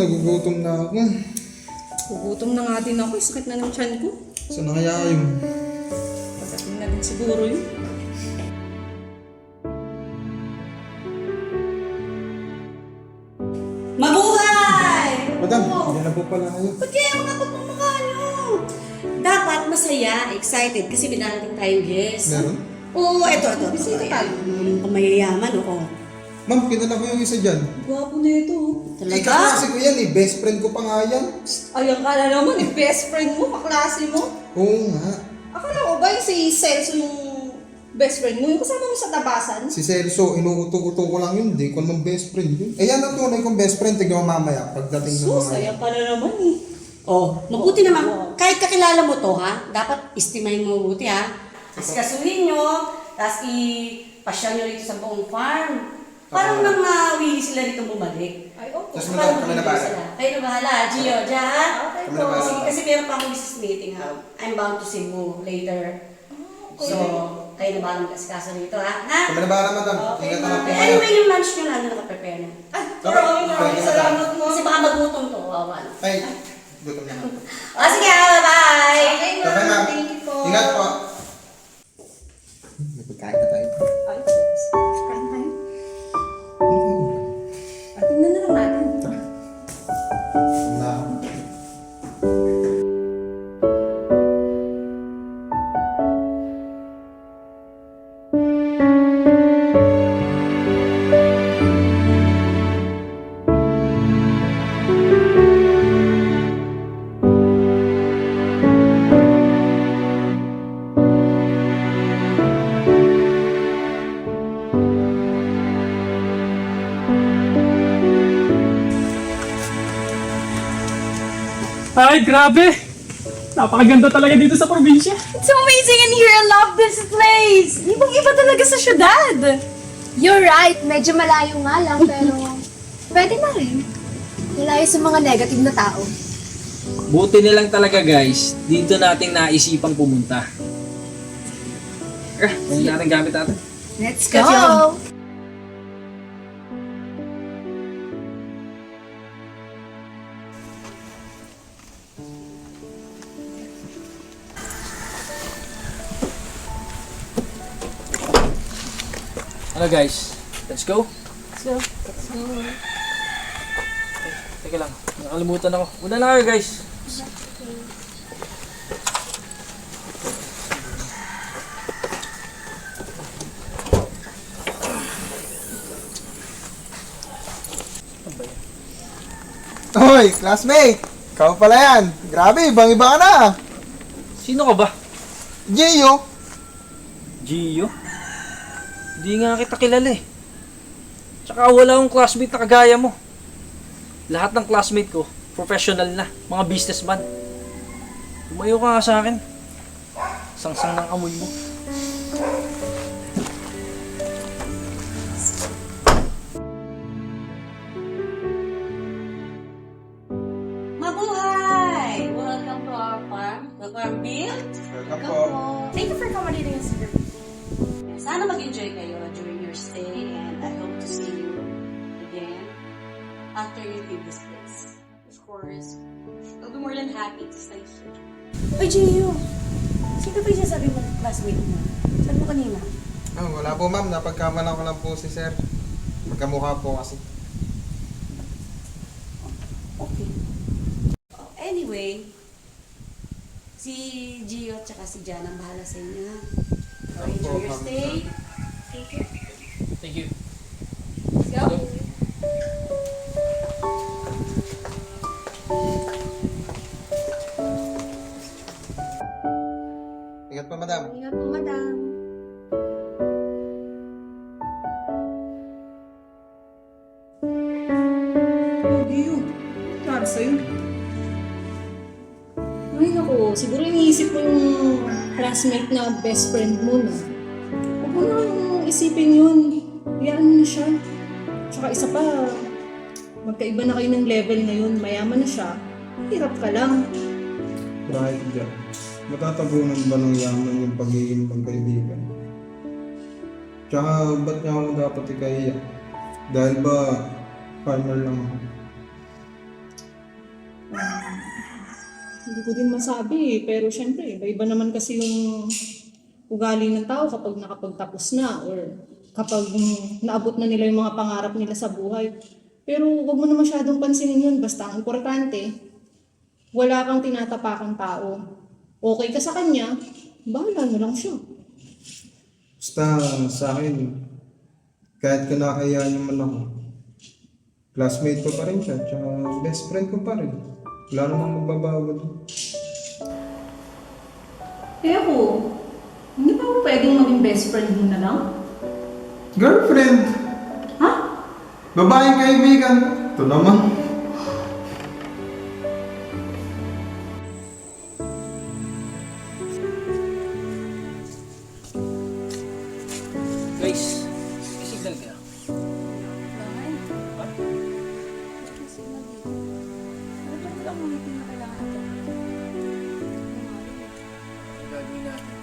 nagugutom na ako. Gugutom na nga din ako. Sakit na ng tiyan ko. Saan na kaya yun? Pagdating na din siguro yun. Mabuhay! Madam, hindi na po pala kayo. Ba't kaya ako napagmamukha nyo? Dapat masaya, excited, kasi binarating tayong guest. Meron? Oo, eto. Bisita tayo. Yung mayayaman, oo. Ma'am, kilala ko yung isa dyan. Gwapo na ito. Eh, kaklase ko yan eh. Best friend ko pa nga yan. Ayan ka na naman, yung best friend mo, kaklase mo. Oo nga. Akala ko ba yung si Celso yung best friend mo? Yung kasama mo sa tabasan? Si Celso, inuuto-uto ko lang yun. Hindi ko naman best friend yun. Eh, yan ang tunay kong best friend. Tignan mo mamaya. Pagdating ng Sus, mga... ayan ka na naman eh. Oh, mabuti naman. Kahit kakilala mo to, ha? Dapat istimahin mo mabuti, ha? Asikasuhin nyo, tapos ipasyal nyo rito sa buong farm. Parang nang mawili sila rito bumalik. Ay, okay. Tapos kami na bahala. Kayo na bahala. Gio, dyan, ha? Okay Kami na po. bahala. Sige, kasi meron pa akong business meeting, ha? I'm bound to Cebu later. Okay. So, kayo na bahala mag-asikaso rito, ha? Ha? Kami na bahala, madam. Okay, Ingat na lang po Eh, kayo. anyway, yung lunch nyo na nakaprepare na. Ay, maraming salamat mo. Kasi baka magutom to, wawan. Ay, gutom na. O, sige, bye-bye! Okay, ma'am. Bye-bye, ma'am. Thank you po. Ingat po. May pagkain na tayo. Ay, kain tayo. Tingnan na lang natin. Na. Ay, grabe! Napakaganda talaga dito sa probinsya. It's amazing in here. I love this place. Ibang-iba talaga sa syudad. You're right. Medyo malayo nga lang, pero pwede na rin. Malayo sa mga negative na tao. Buti na lang talaga guys, dito nating naisipang pumunta. Ano natin gamit natin? Let's go! Ano guys, let's go? So, Teka lang, nakalimutan ako. Una na kayo guys. Hoy, classmate! Ikaw pala yan. Grabe, ibang-iba ka na. Sino ka ba? Gio. Gio? Hindi nga kita kilala eh. Tsaka wala akong classmate na kagaya mo. Lahat ng classmate ko, professional na, mga businessman. Lumayo ka nga sa akin. Sangsang ng amoy mo. Mabuhay! Welcome to our farm, the farm field. Welcome po. Thank you for accommodating us here. Sana mag-enjoy kayo during your stay and I hope to see you again after you leave this place. Of course, I'll be more than happy to stay here. Oy, Gio! Sino ba yung sasabi mo classmate mo? Saan mo kanina? Oh, wala po ma'am. Napagkamalan ko lang po si sir. Magkamukha po kasi. Okay. Oh, anyway, si Gio at saka si Jan ang bahala sa inyo. Ha? So, enjoy your stay. Thank you. Thank you. Let's go. Ingat pa, madam. ingat po, madam. Oh, Gio. Para sa'yo. Ay, naku. Siguro iniisip mo yung classmate na best friend mo, no? Huwag mo nang isipin yun. Hayaan mo na siya. Tsaka isa pa, magkaiba na kayo ng level ngayon. Mayaman na siya. Hirap ka lang. Right dyan. Matatabunan ba ng yaman yung pagiging pagkaibigan? Tsaka, ba't niya ako dapat ikahiya? Dahil ba, farmer lang ako? Hindi ko din masabi pero syempre, iba-iba naman kasi yung ugali ng tao kapag nakapagtapos na or kapag naabot na nila yung mga pangarap nila sa buhay. Pero huwag mo na masyadong pansinin yun. Basta ang importante, wala kang tinatapakang tao. Okay ka sa kanya, bahala na lang siya. Basta sa akin, kahit kinakayaan naman ako, classmate ko pa rin siya, tsaka best friend ko pa rin. Wala namang magbabago doon. Eh ako, hindi ba ako pwedeng maging best friend mo na lang? Girlfriend! Ha? Babaeng kaibigan! Ito naman. Guys, may signal ka. Ang gagawin natin.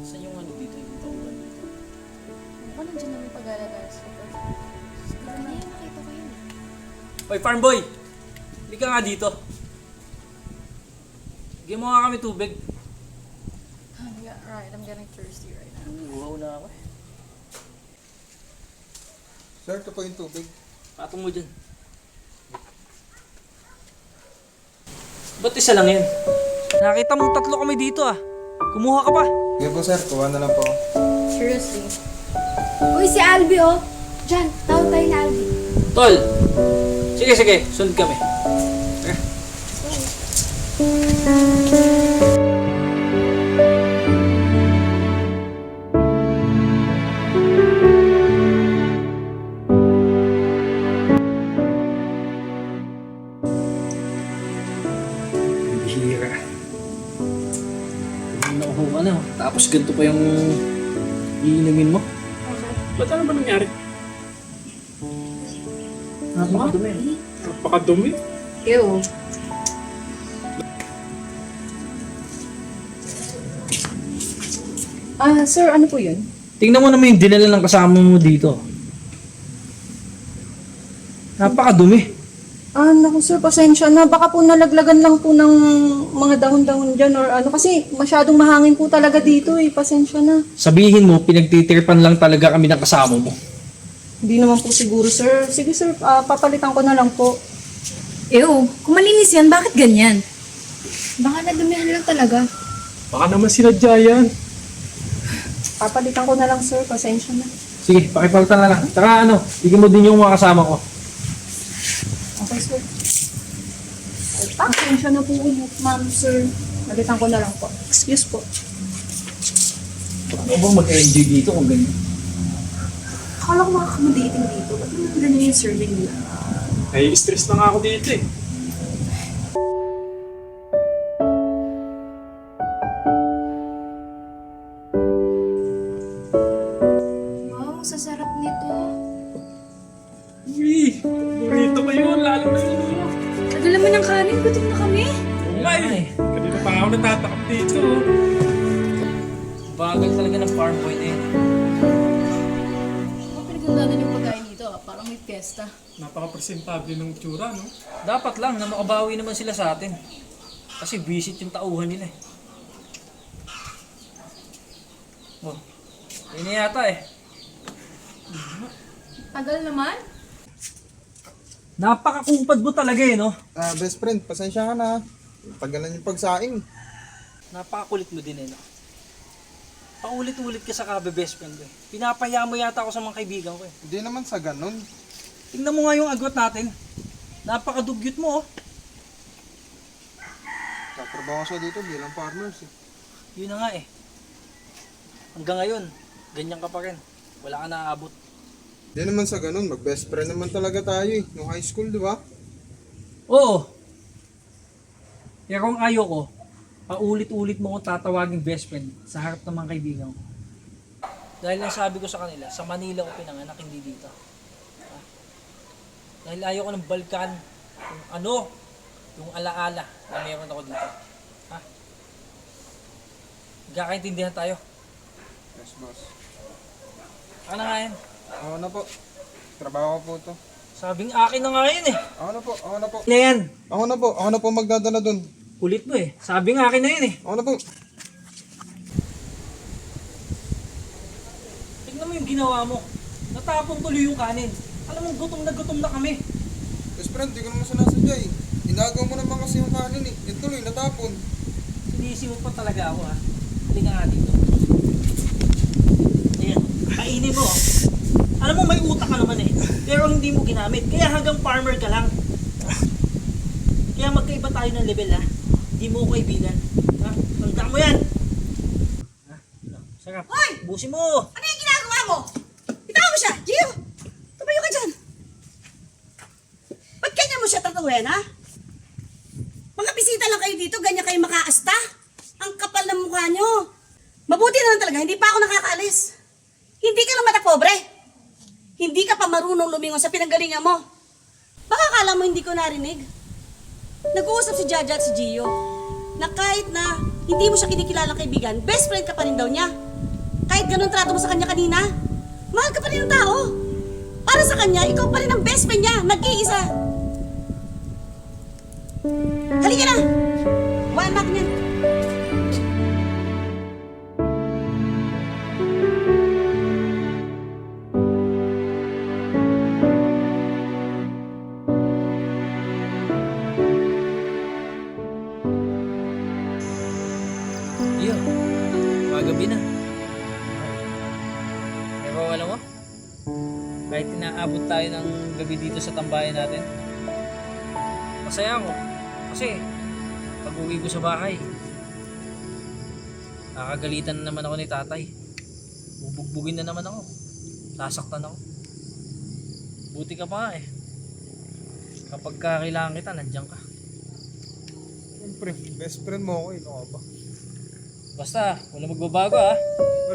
Saan yung ano dito? Yung tauhan dito? Ako nandiyan namin pag-alala sa siguro na yun, nakita ko yun. Hoy, farm boy! Hindi ka nga dito. Bigyan mo nga kami tubig. Yeah, right. I'm getting thirsty right now. Uhaw na ako eh. Sir, ito po yung tubig. Patong mo dyan. Ba't isa lang yan? Nakita mong tatlo kami dito ah. Kumuha ka pa. Sige po sir, kuha na lang po. Seriously. Uy, si Albi oh. Diyan, tawag tayo na Albi. Tol! Sige, sige. Sunod kami. Tara. Bihira. Nauho ka na. Tapos ganito pa yung iinumin mo. Ba't ano ba nangyari? Napakadumi. Napakadumi. Ew. Sir, ano po yun? Tingnan mo naman yung dinala ng kasama mo dito. Napakadumi. Naku sir, pasensya na. Baka po nalaglagan lang po ng mga dahon-dahon dyan or ano. Kasi masyadong mahangin po talaga dito eh. Pasensya na. Sabihin mo, pinagtitirpan lang talaga kami ng kasama mo. Hindi naman po siguro sir. Sige sir, papalitan ko na lang po. Ew, kung malinis yan, bakit ganyan? Baka nadumihan lang talaga. Baka naman sinadya yan. Papalitan ko na lang sir. Pasensya na. Sige, pakipalitan na lang. Tsaka ano, bigyan mo din yung mga kasama ko. Okay sir. Pasensya na po ulit ma'am sir. Palitan ko na lang po. Excuse po. Ano bang mag-enjoy dito kung ganyan? Akala ko makakamadating dito. Ba't naman ganyan yung serving nila? Nai-stress na nga ako dito eh. Wow, sasarap nito. Uy, burrito ba yun? Lalo na yun. Tagal naman ng kanin, gutom na kami. Umay! Kanina pa ako natatakap dito. Bagal talaga ng farm boy na yun. Ano pinagandaan yung pagkain dito? Parang may piyesta. Napaka-presentable ng tsura, no? Dapat lang na makabawi naman sila sa atin. Kasi visit yung tauhan nila eh. Oh, yun na yata eh. Tagal naman? Napakakumpad mo talaga eh, no? Best friend, pasensya ka na. Tagalan yung pagsaing. Napakakulit mo din eh, no? Paulit-ulit ka sa kabe best friend eh. Pinapaya mo yata ako sa mga kaibigan ko eh. Hindi naman sa ganun. Tingnan mo nga yung agwat natin. Napakadugyot mo oh. Tatrabaho siya dito bilang farmers eh. Yun na nga eh. Hanggang ngayon, ganyan ka pa rin. Wala ka naaabot. Hindi naman sa ganun, mag-best friend naman talaga tayo eh. Nung high school, di ba? Oo. Pero kung ayaw ko, paulit-ulit mo kong tatawaging best friend sa harap ng mga kaibigan ko. Dahil lang sabi ko sa kanila, sa Manila ko pinanganak, hindi dito. Ha? Dahil ayaw ko ng Balkan, yung ano, yung alaala na meron ako dito. Ha? Magkakaintindihan tayo. Yes, boss. Ano nga yan? Oo na po. Trabaho ko po to. Sabing akin na nga yun eh. Ako na po, ako na po. Na yan. Ako na po magdadala dun. Kulit mo eh. Sabing akin na yun eh. Ako na po. Tignan mo yung ginawa mo. Natapon tuloy yung kanin. Alam mo, gutom na kami. Best friend, di ko naman sinasadya eh. Inagaw mo naman kasi yung kanin eh. Ito tuloy, natapon. Sinisi mo pa talaga ako ha. Hindi ka nga dito. Ayan, kainin mo. Alam mo, may utak ka naman eh. Pero hindi mo ginamit. Kaya hanggang farmer ka lang. Kaya magkaiba tayo ng level ha. Hindi mo ko kaibigan. Ha? Tandaan mo yan. Ha? Sarap. Hoy! Busin mo. Ano yung ginagawa mo? Itaw mo siya! Gio! Tumayo ka dyan! Ba't ganyan mo siya tatuhin, ha? Mga bisita lang kayo dito, ganyan kayo makaasta. Ang kapal ng mukha nyo. Mabuti naman talaga, hindi pa ako nakakaalis. Hindi ka naman pobre. Hindi ka pa marunong lumingon sa pinanggalingan mo. Baka akala mo hindi ko narinig. Nag-uusap si Jaja at si Gio na kahit na hindi mo siya kinikilalang kaibigan, best friend ka pa rin daw niya. Kahit ganun trato mo sa kanya kanina, mahal ka pa rin ng tao. Para sa kanya, ikaw pa rin ang best friend niya, nag-iisa. Halika na! One natin yan. Iyo, magabi na. Pero alam mo, kahit inaabot tayo ng gabi dito sa tambayan natin, masaya ako. Kasi, pag uwi ko sa bahay, nakakagalitan na naman ako ni tatay. Bubugbugin na naman ako. Sasaktan ako. Buti ka pa nga eh. Kapag kailangan kita, nandiyan ka. Siyempre, best friend mo ako eh. Ano ka ba? Basta, wala magbabago ha.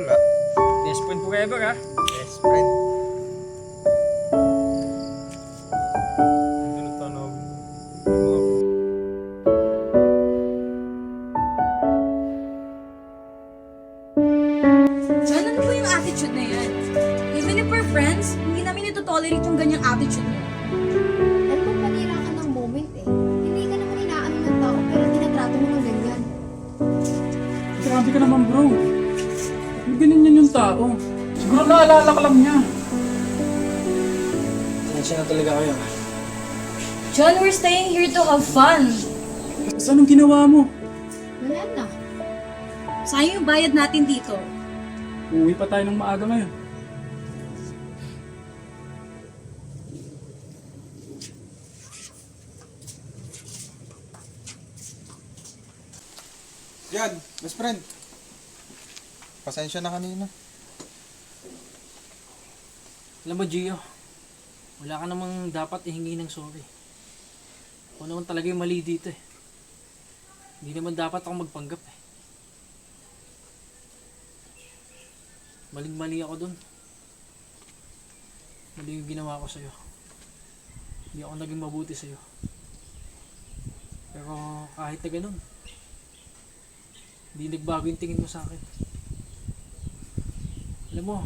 Wala. Best friend forever ha. Best friend. Ang tinatanong. John, ano ba yung attitude na yan? Even if we're friends, hindi namin ito-tolerate yung ganyang attitude mo. Alam mo, panira ka ng moment eh. Hindi ka naman inaano ng tao, pero tinatrato mo ng ganyan. Grabe ka naman bro. Yung ganyan yan yung tao. Siguro naalala ka lang niya. Tansya na talaga kayo. John, we're staying here to have fun. Tapos anong ginawa mo? Wala na. Sayang yung bayad natin dito. Uuwi pa tayo ng maaga ngayon. Yan, best friend. Pasensya na kanina. Alam mo, Gio, wala ka namang dapat ihingi ng sorry. Ako naman talaga yung mali dito eh. Hindi naman dapat ako magpanggap eh. Maling-mali ako dun. Mali yung ginawa ko sa'yo. Hindi ako naging mabuti sa'yo. Pero kahit na ganun, hindi nagbago yung tingin mo sa akin. Alam mo,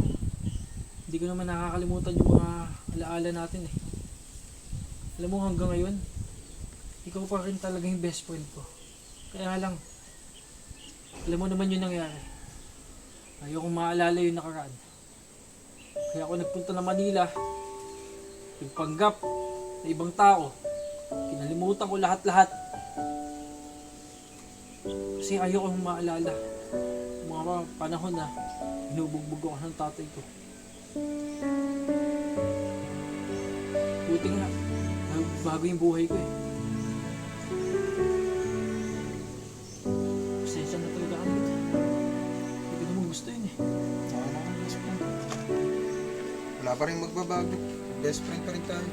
hindi ko naman nakakalimutan yung mga alaala natin eh. Alam mo, hanggang ngayon, ikaw pa rin talaga yung best friend ko. Kaya lang, alam mo naman yung nangyari. Ayokong maalala yung nakaraan. Kaya ako nagpunta ng Manila, nagpanggap sa ibang tao, kinalimutan ko lahat-lahat. Kasi ayokong maalala yung mga panahon na binubugbog ako ng tatay ko. Buti nga, bago yung buhay ko eh. Pasensya na talaga kami. Hindi ko naman gusto yun eh. Saka na kang best friend. Wala pa rin magbabago. Best friend pa rin tayo.